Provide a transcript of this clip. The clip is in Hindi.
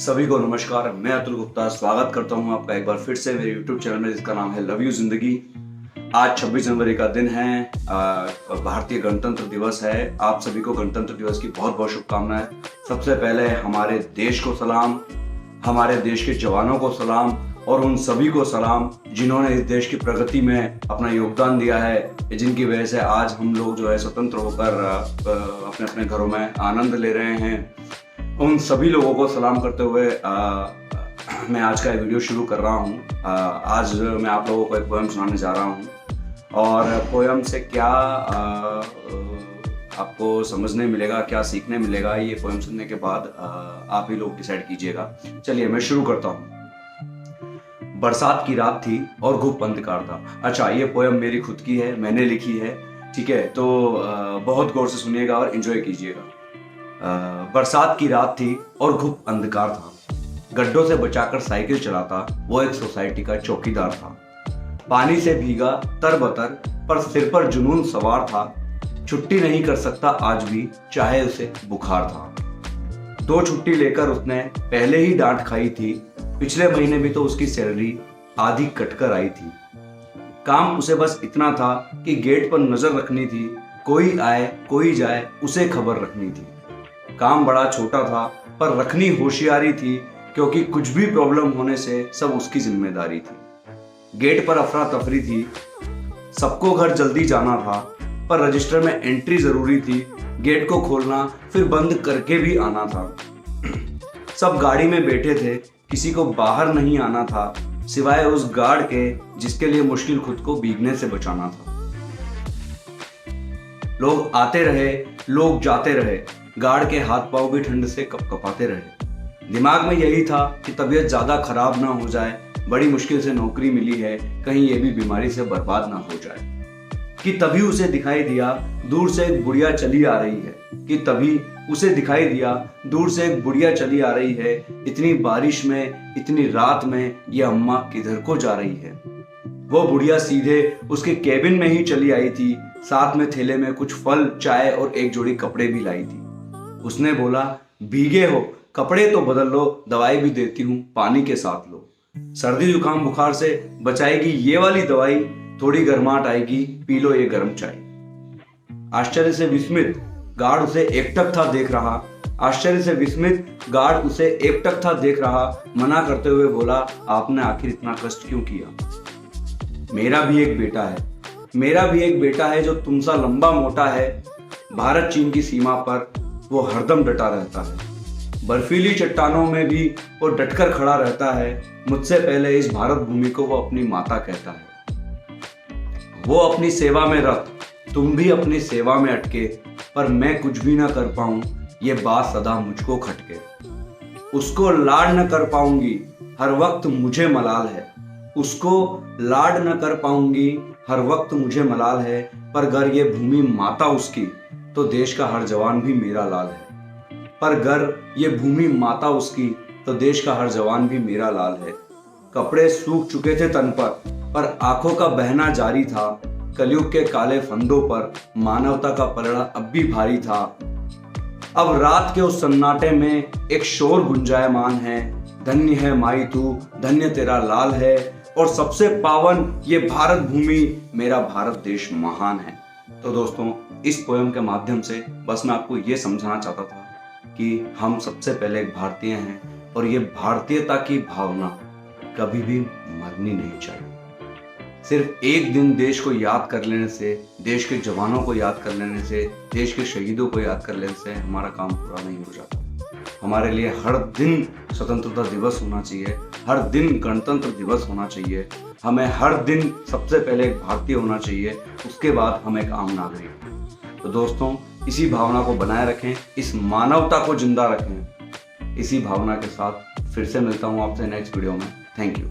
सभी को नमस्कार। मैं अतुल गुप्ता स्वागत करता हूं आपका एक बार फिर से मेरे YouTube चैनल में, जिसका नाम है लव यू जिंदगी। आज 26 जनवरी का दिन है, भारतीय गणतंत्र दिवस है। आप सभी को गणतंत्र दिवस की बहुत बहुत शुभकामनाएं। सबसे पहले हमारे देश को सलाम, हमारे देश के जवानों को सलाम और उन सभी को सलाम जिन्होंने इस देश की प्रगति में अपना योगदान दिया है, जिनकी वजह से आज हम लोग जो है स्वतंत्र होकर अपने अपने घरों में आनंद ले रहे हैं। उन सभी लोगों को सलाम करते हुए मैं आज का वीडियो शुरू कर रहा हूँ। आज मैं आप लोगों को एक पोएम सुनाने जा रहा हूँ और पोएम से क्या आपको समझने मिलेगा, क्या सीखने मिलेगा, ये पोएम सुनने के बाद आप ही लोग डिसाइड कीजिएगा। चलिए मैं शुरू करता हूँ। बरसात की रात थी और घुप अंधकार था। अच्छा, ये पोएम मेरी खुद की है, मैंने लिखी है, ठीक है? तो बहुत गौर से सुनिएगा और एंजॉय कीजिएगा। बरसात की रात थी और घुप अंधकार था। गड्ढों से बचाकर साइकिल चलाता वो एक सोसाइटी का चौकीदार था। पानी से भीगा तरबतर पर सिर पर जुनून सवार था। छुट्टी नहीं कर सकता आज भी, चाहे उसे बुखार था। 2 छुट्टी लेकर उसने पहले ही डांट खाई थी। पिछले महीने भी तो उसकी सैलरी आधी कटकर आई थी। काम उसे बस इतना था कि गेट पर नजर रखनी थी, कोई आए कोई जाए उसे खबर रखनी थी। काम बड़ा छोटा था पर रखनी होशियारी थी, क्योंकि कुछ भी प्रॉब्लम होने से सब उसकी जिम्मेदारी थी। गेट पर अफरा तफरी थी, सबको घर जल्दी जाना था, पर रजिस्टर में एंट्री जरूरी थी। गेट को खोलना फिर बंद करके भी आना था। सब गाड़ी में बैठे थे, किसी को बाहर नहीं आना था, सिवाय उस गार्ड के जिसके लिए मुश्किल खुद को भीगने से बचाना था। लोग आते रहे, लोग जाते रहे, गार्ड के हाथ पांव भी ठंड से कपकपाते रहे। दिमाग में यही था कि तबीयत ज्यादा खराब ना हो जाए, बड़ी मुश्किल से नौकरी मिली है, कहीं ये भी बीमारी से बर्बाद ना हो जाए। कि तभी उसे दिखाई दिया दूर से एक बुढ़िया चली आ रही है। कि तभी उसे दिखाई दिया दूर से एक बुढ़िया चली आ रही है। इतनी बारिश में, इतनी रात में ये अम्मा किधर को जा रही है? वो बुढ़िया सीधे उसके केबिन में ही चली आई थी। साथ में थैले में कुछ फल, चाय और एक जोड़ी कपड़े भी लाई थी। उसने बोला, भीगे हो, कपड़े तो बदल लो, दवाई भी देती हूँ, पानी के साथ लो। सर्दी जुकाम बुखार से बचाएगी ये वाली दवाई, थोड़ी गर्माहट आएगी, पी लो ये गर्म चाय। आश्चर्य से विस्मित गार्ड उसे एकटक था देख रहा। आश्चर्य से विस्मित गार्ड उसे एकटक था देख रहा। मना करते हुए बोला, आपने आखिर इतना कष्ट क्यों किया? मेरा भी एक बेटा है, मेरा भी एक बेटा है जो तुमसा लंबा मोटा है। भारत चीन की सीमा पर वो हरदम डटा रहता है। बर्फीली चट्टानों में भी वो डटकर खड़ा रहता है। मुझसे पहले इस भारत भूमि को वो अपनी माता कहता है। वो अपनी सेवा में रत, तुम भी अपनी सेवा में अटके, पर मैं कुछ भी ना कर पाऊं, ये बात सदा मुझको खटके। उसको लाड न कर पाऊंगी, हर वक्त मुझे मलाल है। उसको लाड न कर पाऊंगी, हर वक्त मुझे मलाल है, पर अगर ये भूमि माता उसकी, तो देश का हर जवान भी मेरा लाल है। पर अगर ये भूमि माता उसकी, तो देश का हर जवान भी मेरा लाल है। कपड़े सूख चुके थे तन पर आंखों का बहना जारी था। कलयुग के काले फंदों पर मानवता का पलड़ा अब भी भारी था। अब रात के उस सन्नाटे में एक शोर गुंजायमान है, धन्य है माई तू, धन्य तेरा लाल है, और सबसे पावन ये भारत भूमि, मेरा भारत देश महान है। तो दोस्तों, इस पोएम के माध्यम से बस मैं आपको ये समझाना चाहता था कि हम सबसे पहले एक भारतीय हैं, और ये भारतीयता की भावना कभी भी मरनी नहीं चाहिए। सिर्फ एक दिन देश को याद कर लेने से, देश के जवानों को याद कर लेने से, देश के शहीदों को याद कर लेने से हमारा काम पूरा नहीं हो जाता। हमारे लिए हर दिन स्वतंत्रता दिवस होना चाहिए, हर दिन गणतंत्र दिवस होना चाहिए। हमें हर दिन सबसे पहले एक भारतीय होना चाहिए, उसके बाद हम एक आम नागरिक। तो दोस्तों, इसी भावना को बनाए रखें, इस मानवता को जिंदा रखें। इसी भावना के साथ फिर से मिलता हूँ आपसे नेक्स्ट वीडियो में। Thank you.